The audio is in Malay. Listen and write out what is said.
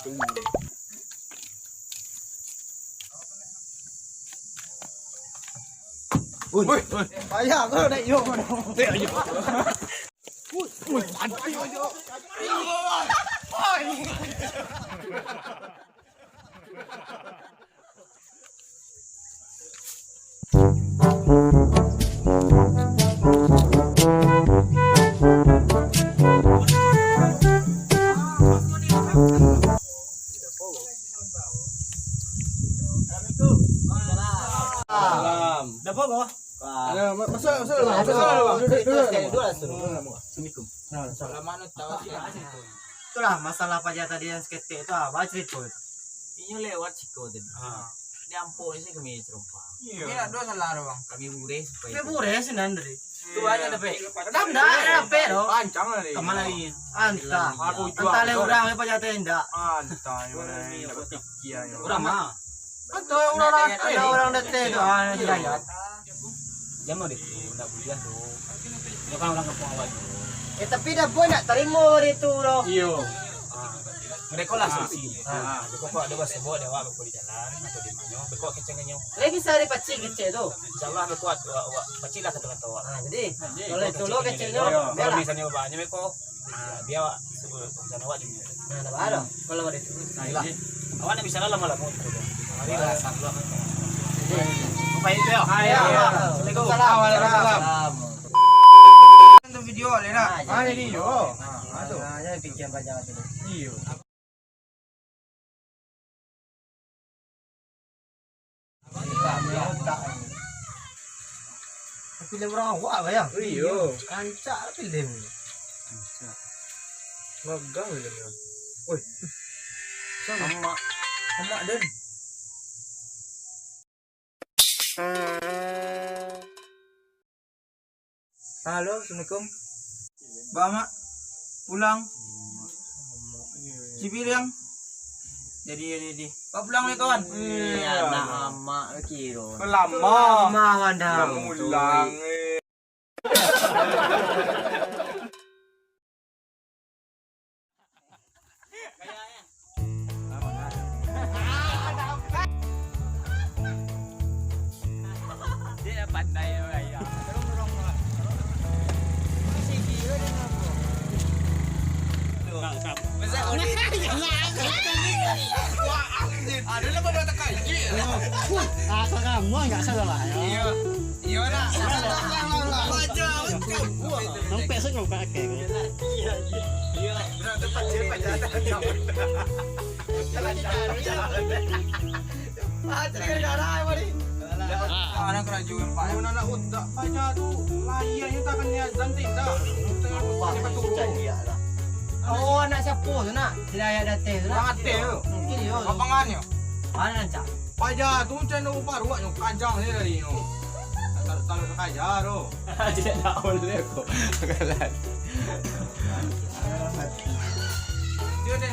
Ui, ayah kau dah yuk kau. Ui, ayo. Dapat kau? Masuk. Assalamualaikum. Itulah masalah pajak tadi yang seketik tu apa cerita itu? Ini lewat Ciko tadi. Di Ampung sih kami terumpah. Iya, dua salah bang. Kami bures supaya. Kami bures sendiri. Tu aja dapat. Dah dapat loh. Pancang lah ni. Kemana lagi? Anta. Aku Anta le orang yang pajak tenda. Anta. Dapat tiga ya. Orang mah. Anta orang datang tu. Hidayat. Jangan deh. Nak kuliah tu. Bukan orang kampung awal. Tapi dah boy nak terima itu loh. Iyo. Mereka lah solusi. Mereka kok ada bahasa buat dewa berkuat di jalan atau di mana. Mereka kencengnya. Lagi sehari pacik kecil tu. Insyaallah mereka pacik lah kata-kata awak. Jadi kalau itu lo kecilnya Kalau misalnya bapaknya mereka dia sana awak juga. Nah, baru kalau ada itu. Nah, awak nak bisa lama-lama pun. Mari lah salam. Baik tu ya. Assalamualaikum. Waalaikumsalam. Untuk video le nak. Ini yo. Aduh. Jangan fikir panjang tu. Iyo. Pilih orang awak apa ya? Iyo. Kancak pilih. Magang le. Oi. Sama. Mak den. Halo, Assalamualaikum. Mak. Pulang. Cipiliang. Jadi. Kau pulang ni kawan? Iya, nak amak kiro. Lama. Wanda. Pulang. Dia pandai ya. Ada lah beberapa kaji. Aku kamu enggak salah ya. Iya nak. Sampai sekarang pakai. Iya. Berapa pajak. Anak kerajaan Pak. Anak utak pajak tu layaknya takkan niat zantik dah. Oh, anak siapa tu nak? Hidayat datang tu nak. Mati tu. Mungkin yo. Lapangannya. Mana nak? Pajak tu macam nak upah ruaknya kajang ni dari tu. Taruh ke kajang tu. Tidak tahu boleh kok. Kalah. Dia dan